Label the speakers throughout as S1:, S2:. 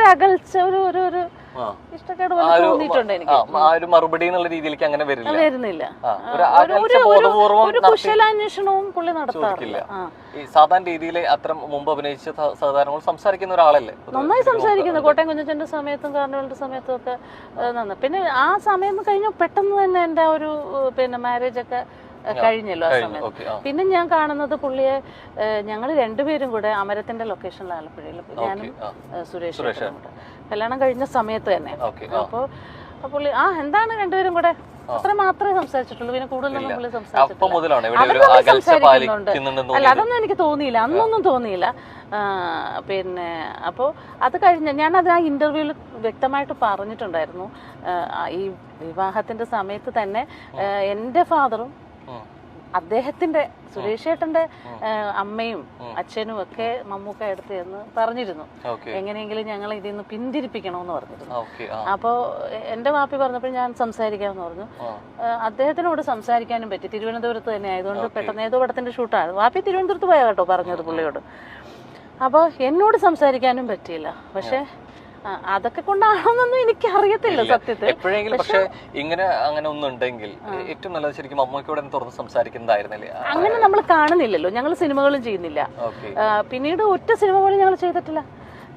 S1: ഒരു അകൽച്ച, ഒരു ഇഷ്ടക്കേട് തോന്നിയിട്ടുണ്ട് എനിക്ക്.
S2: മറുപടി എന്നുള്ള രീതിയിലേക്ക് അങ്ങനെ
S1: വരുന്നില്ല. ഒരു കുശലാന്വേഷണവും പുള്ളി നടത്താറില്ല.
S2: ഈ സാധാരണ രീതിയിൽ അത്ര മുമ്പ് അഭിനയിച്ച സാധാരണ സംസാരിക്കുന്ന ഒരാളല്ലേ?
S1: നന്നായി സംസാരിക്കുന്നത്. കോട്ടയം കുഞ്ഞച്ചന്റെ സമയത്തും കാർണിവലിന്റെ സമയത്തും ഒക്കെ നന്നായി. പിന്നെ ആ സമയം കഴിഞ്ഞ പെട്ടെന്ന് തന്നെ എന്റെ ഒരു മാരേജ് ഒക്കെ കഴിഞ്ഞല്ലോ ആ സമയത്ത്. പിന്നെ ഞാൻ കാണുന്നത് പുള്ളിയെ ഞങ്ങൾ രണ്ടുപേരും കൂടെ അമരത്തിന്റെ ലൊക്കേഷനിൽ ആലപ്പുഴയിൽ, ഞാനും സുരേഷ് കല്യാണം കഴിഞ്ഞ സമയത്ത് തന്നെ. അപ്പൊ പുള്ളി എന്താണ് രണ്ടുപേരും കൂടെ അത്ര മാത്രമേ സംസാരിച്ചിട്ടുള്ളൂ. പിന്നെ കൂടുതലൊന്നും പുള്ളി സംസാരിക്കുന്നുണ്ട്. അല്ല, അതൊന്നും എനിക്ക് തോന്നിയില്ല, അന്നൊന്നും തോന്നിയില്ല. പിന്നെ അപ്പോൾ അത് കഴിഞ്ഞ് ഞാനത് ആ ഇന്റർവ്യൂവിൽ വ്യക്തമായിട്ട് പറഞ്ഞിട്ടുണ്ടായിരുന്നു. ഈ വിവാഹത്തിന്റെ സമയത്ത് തന്നെ എൻ്റെ ഫാദറും അദ്ദേഹത്തിന്റെ സുരേഷ് ചേട്ടന്റെ അമ്മയും അച്ഛനും ഒക്കെ മമ്മൂക്ക അടുത്ത് എന്ന് പറഞ്ഞിരുന്നു, എങ്ങനെയെങ്കിലും ഞങ്ങൾ ഇതിൽ നിന്ന് പിന്തിരിപ്പിക്കണമെന്ന് പറഞ്ഞിരുന്നു. അപ്പോ എന്റെ വാപ്പി പറഞ്ഞപ്പോൾ ഞാൻ സംസാരിക്കാമെന്ന് പറഞ്ഞു. അദ്ദേഹത്തിനോട് സംസാരിക്കാനും പറ്റി. തിരുവനന്തപുരത്ത് തന്നെ ആയതുകൊണ്ട് പെട്ടെന്ന് ഏതോ പടത്തിന്റെ ഷൂട്ടാണ്. വാപ്പി തിരുവനന്തപുരത്ത് പോയാ കേട്ടോ പറഞ്ഞത് പുള്ളിയോട്. അപ്പോൾ എന്നോട് സംസാരിക്കാനും പറ്റിയില്ല. പക്ഷെ അതൊക്കെ കൊണ്ടാണെന്നൊന്നും എനിക്ക് അറിയത്തില്ല സത്യത്തിൽ.
S2: എപ്പോഴെങ്കിലും പക്ഷെ അങ്ങനെ ഒന്നുണ്ടെങ്കിൽ ഏറ്റവും നല്ലത് ശരിക്കും മമ്മൂക്കയോട് തുറന്ന് സംസാരിക്കുന്നതായിരുന്നല്ലേ.
S1: അങ്ങനെ നമ്മൾ കാണുന്നില്ലല്ലോ, ഞങ്ങൾ സിനിമകളും ചെയ്യുന്നില്ല. പിന്നീട് ഒറ്റ സിനിമ പോലും ഞങ്ങൾ ചെയ്തിട്ടില്ല.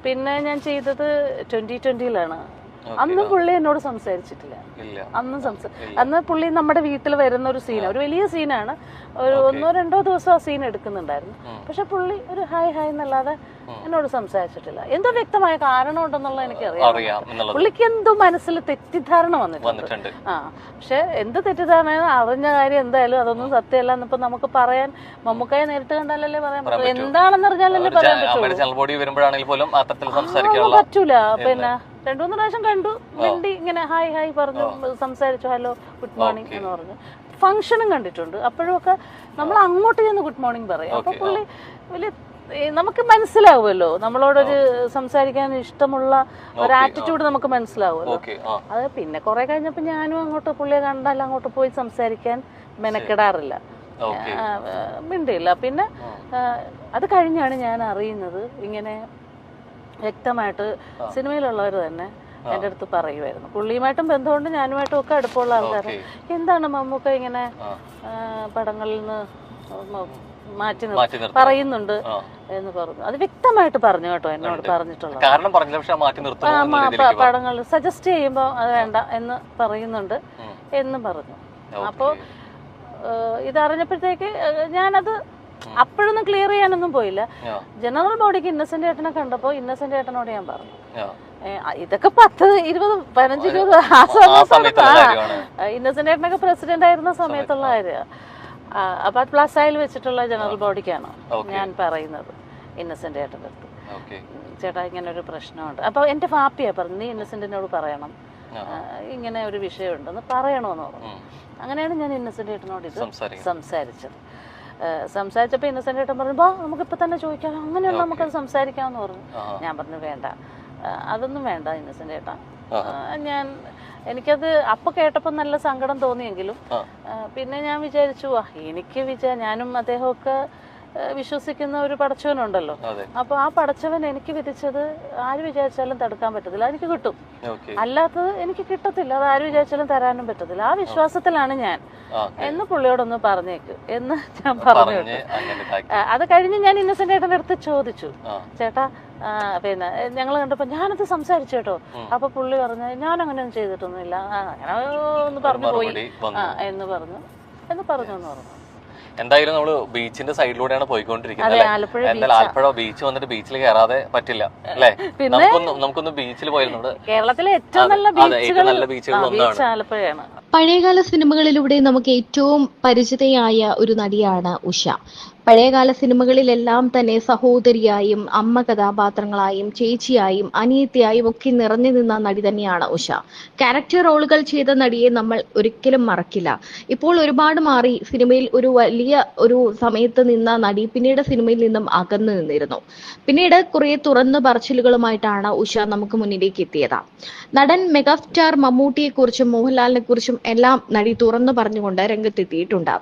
S1: പിന്നെ ഞാൻ ചെയ്തത് 2020-ലാണ്. അന്ന് പുള്ളി എന്നോട് സംസാരിച്ചിട്ടില്ല. അന്ന് പുള്ളി നമ്മുടെ വീട്ടിൽ വരുന്ന ഒരു സീനാണ്, ഒരു വലിയ സീനാണ്. ഒരു 1-2 ദിവസം ആ സീൻ എടുക്കുന്നുണ്ടായിരുന്നു. പക്ഷെ പുള്ളി ഒരു ഹായ് എന്നല്ലാതെ എന്നോട് സംസാരിച്ചിട്ടില്ല. എന്തോ വ്യക്തമായ കാരണം ഉണ്ടെന്നുള്ള എനിക്കറിയാം. പുള്ളിക്ക് എന്തോ മനസ്സിൽ തെറ്റിദ്ധാരണ വന്നിട്ടുണ്ട്. പക്ഷെ എന്ത് തെറ്റിദ്ധാരണ, അറിഞ്ഞ കാര്യം എന്തായാലും അതൊന്നും സത്യമല്ല എന്നിപ്പോ നമുക്ക് പറയാൻ, മമ്മൂക്കയെ നേരിട്ട് കണ്ടാലല്ലേ പറയാൻ പറ്റുള്ളൂ. എന്താണെന്ന് അറിഞ്ഞാലല്ലേ പറയാൻ പറ്റൂല. പിന്നെ 2-3 പ്രാവശ്യം കണ്ടു, മിണ്ടി ഇങ്ങനെ ഹായ് പറഞ്ഞു, സംസാരിച്ചു, ഹലോ ഗുഡ് മോർണിംഗ് എന്ന് പറഞ്ഞു. ഫംഗ്ഷനും കണ്ടിട്ടുണ്ട്. അപ്പോഴും ഒക്കെ നമ്മൾ അങ്ങോട്ട് ചെന്ന് ഗുഡ് മോർണിംഗ് പറയും. അപ്പൊ പുള്ളി വലിയ നമുക്ക് മനസ്സിലാവുമല്ലോ, നമ്മളോടൊരു സംസാരിക്കാൻ ഇഷ്ടമുള്ള ഒരു ആറ്റിറ്റ്യൂഡ് നമുക്ക് മനസ്സിലാവുമല്ലോ. അത് പിന്നെ കുറെ കഴിഞ്ഞപ്പോ ഞാനും അങ്ങോട്ട് പുള്ളിയെ കണ്ടാൽ അങ്ങോട്ട് പോയി സംസാരിക്കാൻ മെനക്കെടാറില്ല, മിണ്ടിയില്ല. പിന്നെ അത് കഴിഞ്ഞാണ് ഞാൻ അറിയുന്നത് ഇങ്ങനെ വ്യക്തമായിട്ട് സിനിമയിലുള്ളവർ തന്നെ എൻ്റെ അടുത്ത് പറയുമായിരുന്നു. പുള്ളിയുമായിട്ടും ബന്ധമുണ്ട്, ഞാനുമായിട്ടും ഒക്കെ അടുപ്പമുള്ള ആൾക്കാർ. എന്താണ് മമ്മൂക്ക ഇങ്ങനെ പടങ്ങളിൽ നിന്ന് മാറ്റി പറയുന്നുണ്ട് എന്ന് പറഞ്ഞു. അത് വ്യക്തമായിട്ട് പറഞ്ഞു കേട്ടോ, എന്നോട് പറഞ്ഞിട്ടുള്ളത്. പടങ്ങൾ സജസ്റ്റ് ചെയ്യുമ്പോൾ അത് വേണ്ട എന്ന് പറയുന്നുണ്ട് എന്ന് പറഞ്ഞു. അപ്പോൾ ഇതറിഞ്ഞപ്പോഴത്തേക്ക് ഞാനത് അപ്പോഴൊന്നും ക്ലിയർ ചെയ്യാനൊന്നും പോയില്ല. ജനറൽ ബോഡിക്ക് ഇന്നസെന്റ് ഏട്ടനെ കണ്ടപ്പോ ഇന്നസെന്റ് ഏട്ടനോട് ഞാൻ പറഞ്ഞു, ഇതൊക്കെ 10, 20, 15, 20 ആ സമയത്താണ്. ഇന്നസെന്റ് ഏട്ടനൊക്കെ പ്രസിഡന്റ് ആയിരുന്ന സമയത്തുള്ള കാര്യമാണ്. അപ്പൊ അത് പ്ലസ് ആയിൽ വെച്ചിട്ടുള്ള ജനറൽ ബോഡിക്കാണ് ഞാൻ പറയുന്നത് ഇന്നസെന്റ് ഏട്ടൻ്റെ അടുത്ത്. ചേട്ടാ ഇങ്ങനെ ഒരു പ്രശ്നമുണ്ട്. അപ്പൊ എന്റെ വാപ്പിയാ പറഞ്ഞു, നീ ഇന്നസെന്റിനോട് പറയണം, ഇങ്ങനെ ഒരു വിഷയമുണ്ടെന്ന് പറയണമെന്ന് പറഞ്ഞു. അങ്ങനെയാണ് ഞാൻ ഇന്നസെന്റ് ഏട്ടനോട് ഇത് സംസാരിച്ചപ്പോ ഇന്നസെന്റ് ഏട്ടൻ പറഞ്ഞു, നമുക്കിപ്പോ തന്നെ ചോദിക്കാം, അങ്ങനെയുള്ള നമുക്കത് സംസാരിക്കാമെന്ന് പറഞ്ഞു. ഞാൻ പറഞ്ഞു വേണ്ട, അതൊന്നും വേണ്ട ഇന്നസെന്റ് ഏട്ടാ. എനിക്കത് അപ്പൊ കേട്ടപ്പോ നല്ല സങ്കടം തോന്നിയെങ്കിലും പിന്നെ ഞാൻ വിചാരിച്ചു, ഞാനും അദ്ദേഹമൊക്കെ വിശ്വസിക്കുന്ന ഒരു പടച്ചവനുണ്ടല്ലോ. അപ്പൊ ആ പടച്ചവൻ എനിക്ക് വിധിച്ചത് ആര് വിചാരിച്ചാലും തടുക്കാൻ പറ്റത്തില്ല, എനിക്ക് കിട്ടും. അല്ലാത്തത് എനിക്ക് കിട്ടത്തില്ല, അത് ആര് വിചാരിച്ചാലും തരാനും പറ്റത്തില്ല. ആ വിശ്വാസത്തിലാണ് ഞാൻ എന്ന് പുള്ളിയോടൊന്ന് പറഞ്ഞേക്ക് എന്ന് ഞാൻ പറഞ്ഞു. അത് കഴിഞ്ഞ് ഞാൻ ഇന്നസെന്റ് ഏട്ടൻ്റെ അടുത്ത് ചോദിച്ചു, ചേട്ടാ പിന്നെ ഞങ്ങൾ കണ്ടപ്പോ ഞാനത് സംസാരിച്ചു കേട്ടോ. അപ്പൊ പുള്ളി പറഞ്ഞു, ഞാൻ അങ്ങനെയൊന്നും ചെയ്തിട്ടൊന്നുമില്ല, അങ്ങനെ ഒന്ന് പറഞ്ഞു പോയി എന്ന് പറഞ്ഞു.
S2: എന്തായാലും നമ്മള് ബീച്ചിന്റെ സൈഡിലൂടെയാണ് പോയിക്കൊണ്ടിരിക്കുന്നത്. ആലപ്പുഴ ബീച്ച് വന്നിട്ട് ബീച്ചിൽ കയറാതെ പറ്റില്ല അല്ലേ? നമുക്കൊന്ന് ബീച്ചിൽ പോയിരുന്നു.
S1: കേരളത്തിലെ ഏറ്റവും നല്ല ബീച്ചുകൾ ഒന്നാണ് ആലപ്പുഴയാണ്.
S3: പഴയകാല സിനിമകളിലൂടെ നമുക്ക് ഏറ്റവും പരിചിതയായ ഒരു നടിയാണ് ഉഷ. പഴയകാല സിനിമകളിലെല്ലാം തന്നെ സഹോദരിയായും അമ്മ കഥാപാത്രങ്ങളായും ചേച്ചിയായും അനിയത്തിയായും ഒക്കെ നിറഞ്ഞു നിന്ന നടി തന്നെയാണ് ഉഷ. ക്യാരക്ടർ റോളുകൾ ചെയ്ത നടിയെ നമ്മൾ ഒരിക്കലും മറക്കില്ല. ഇപ്പോൾ ഒരുപാട് മാറി. സിനിമയിൽ ഒരു വലിയ ഒരു സമയത്ത് നിന്ന നടി പിന്നീട് സിനിമയിൽ നിന്നും അകന്നു നിന്നിരുന്നു. പിന്നീട് കുറെ തുറന്നു പറച്ചിലുകളുമായിട്ടാണ് ഉഷ നമുക്ക് മുന്നിലേക്ക് എത്തിയത്. നടൻ മെഗാസ്റ്റാർ മമ്മൂട്ടിയെ കുറിച്ചും മോഹൻലാലിനെ കുറിച്ചും എല്ലാം നടി തുറന്നു പറഞ്ഞുകൊണ്ട് രംഗത്തെത്തിയിട്ടുണ്ട്.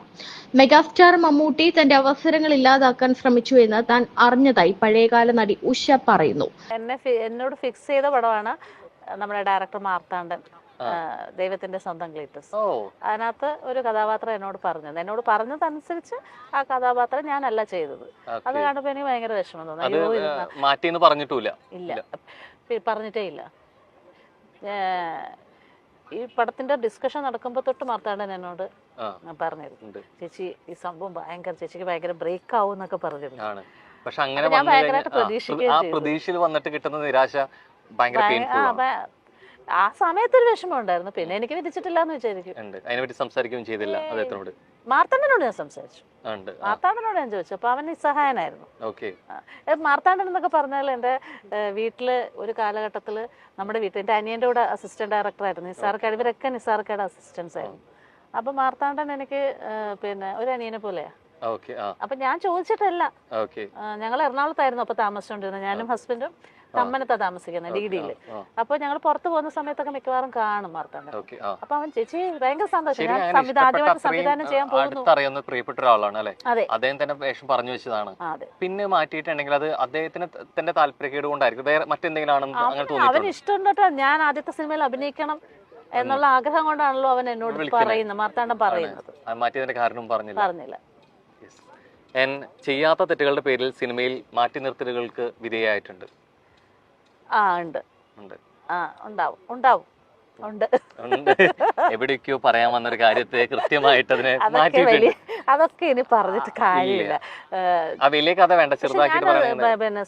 S3: മെഗാസ്റ്റാർ മമ്മൂട്ടി തന്റെ അവസരങ്ങൾ ഇല്ലാതാക്കാൻ ശ്രമിച്ചു എന്ന് താൻ അറിഞ്ഞതായി പഴയകാല നടി ഉഷ പറയുന്നു.
S1: എന്നോട് ഫിക്സ് ചെയ്ത പടമാണ് നമ്മുടെ ഡയറക്ടർ മാർത്താണ്ഡൻ, ദൈവത്തിന്റെ സ്വന്തം ക്ലീറ്റസ്. അതിനകത്ത് ഒരു കഥാപാത്രം എന്നോട് പറഞ്ഞതനുസരിച്ച് ആ കഥാപാത്രം ഞാനല്ല ചെയ്തത്. അത് കണ്ടപ്പോ എനിക്ക് ഭയങ്കര വിഷമം തോന്നി. ഇല്ല, പറഞ്ഞിട്ടേ ഇല്ല. ഈ പടത്തിന്റെ ഡിസ്കഷൻ നടക്കുമ്പോ തൊട്ട് മാർത്താണ്ഡൻ എന്നോട് പറഞ്ഞിരുന്നു, ചേച്ചി ഈ സംഭവം ചേച്ചിക്ക് ഭയങ്കര ബ്രേക്ക് ആവും എന്നൊക്കെ പറഞ്ഞിരുന്നു. ഞാൻ ഭയങ്കരമായിട്ട്
S2: പ്രതീക്ഷയിൽ വന്നിട്ട് കിട്ടുന്ന നിരാശ
S1: ആ സമയത്തൊരു വിഷമം ഉണ്ടായിരുന്നു. പിന്നെ എനിക്ക് വിധിച്ചിട്ടില്ല എന്ന് വിചാരിക്കും.
S2: അതിനെപ്പറ്റി സംസാരിക്കുകയും ചെയ്തില്ല അദ്ദേഹത്തിനോട്.
S1: മാർത്താണ്ഡനോട് ഞാൻ സംസാരിച്ചു. മാർത്താണ്ഡനോട് ഞാൻ ചോദിച്ചു. അപ്പൊ അവൻ നിസ്സഹായനായിരുന്നു. മാർത്താണ്ഡൻ എന്നൊക്കെ പറഞ്ഞാൽ എന്റെ വീട്ടില് ഒരു കാലഘട്ടത്തില് നമ്മുടെ വീട്ടിൽ എന്റെ അനിയന്റെ കൂടെ അസിസ്റ്റന്റ് ഡയറക്ടർ ആയിരുന്നു. നിസാർക്കാട്, ഇവരൊക്കെ നിസാർക്കാട് അസിസ്റ്റൻസ് ആയിരുന്നു. അപ്പൊ മാർത്താണ്ഡൻ എനിക്ക് പിന്നെ ഒരു അനിയനെ പോലെയാ. അപ്പൊ ഞാൻ ചോദിച്ചിട്ടല്ല. ഞങ്ങൾ എറണാകുളത്തായിരുന്നു അപ്പൊ താമസിച്ചോണ്ടിരുന്നത്. ഞാനും ഹസ്ബൻഡും കമ്മനത്താ താമസിക്കുന്നത്, ഡിഡിയില്. അപ്പൊ ഞങ്ങൾ പുറത്തു പോകുന്ന സമയത്തൊക്കെ മിക്കവാറും കാണും മാർത്താണ്ഡൻ. അപ്പൊ അവൻ ചേച്ചി ഭയങ്കര സന്തോഷം, ഞാൻ ആദ്യമായിട്ട് സംവിധാനം ചെയ്യാൻ പോകുന്നു.
S2: അറിയുന്ന പ്രിയപ്പെട്ട ഒരാളാണ് അല്ലെ, അദ്ദേഹം തന്നെ വേഷം പറഞ്ഞു വെച്ചതാണ്. പിന്നെ മാറ്റിയിട്ടുണ്ടെങ്കിൽ അത് അദ്ദേഹത്തിന് തന്റെ താല്പര്യക്കേട് കൊണ്ടായിരിക്കും, വേറെ മറ്റെന്തെങ്കിലും ആണെന്ന്
S1: അവന് ഇഷ്ടമുണ്ടോ. ഞാൻ ആദ്യത്തെ സിനിമയിൽ അഭിനയിക്കണം എന്നുള്ള ആഗ്രഹം കൊണ്ടാണല്ലോ അവൻ എന്നോട് പറയുന്നത്, മാർത്താണ്ഡൻ പറയുന്നത്.
S2: മാറ്റിയതിന്റെ കാരണം പറഞ്ഞില്ല. ചെയ്യാത്ത തെറ്റുകളുടെ പേരിൽ സിനിമയിൽ മാറ്റി നിർത്തലുകൾക്ക് വിധേയമായിട്ടുണ്ട്.
S1: ഉണ്ട്.
S2: എവിടേക്കോ പറയാൻ വന്നൊരു കാര്യത്തെ കൃത്യമായിട്ട് അതിനെ
S1: അതൊക്കെ ഇനി പറഞ്ഞിട്ട് കാര്യമില്ല.
S2: വലിയ കഥ വേണ്ട, ചെറുതാക്കിയിട്ട്
S1: പിന്നെ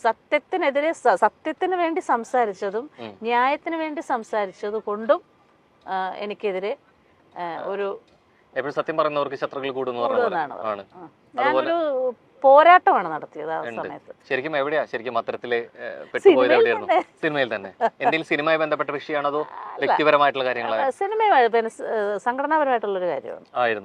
S1: സത്യത്തിനെതിരെ സത്യത്തിന് വേണ്ടി സംസാരിച്ചതും ന്യായത്തിന് വേണ്ടി സംസാരിച്ചത് കൊണ്ടും എനിക്കെതിരെ ഒരു
S2: എപ്പോഴും സത്യം പറയുന്നവർക്ക് ശത്രുക്കൾ കൂടുന്നതാണ്.
S1: ഞാനൊരു പോരാട്ടമാണ് നടത്തിയത് ആ സമയത്ത്.
S2: ശരിക്കും എവിടെയാ ശരിക്കും അത്തരത്തില് പെട്ടുപോയത്? എവിടെയായിരുന്നു? സിനിമയിൽ തന്നെ എന്തെങ്കിലും സിനിമയുമായി ബന്ധപ്പെട്ട വിഷയമാണോ അതോ വ്യക്തിപരമായിട്ടുള്ള കാര്യങ്ങളാണ്?
S1: സിനിമയുമായി സംഘടനാപരമായിട്ടുള്ളൊരു കാര്യമാണ്.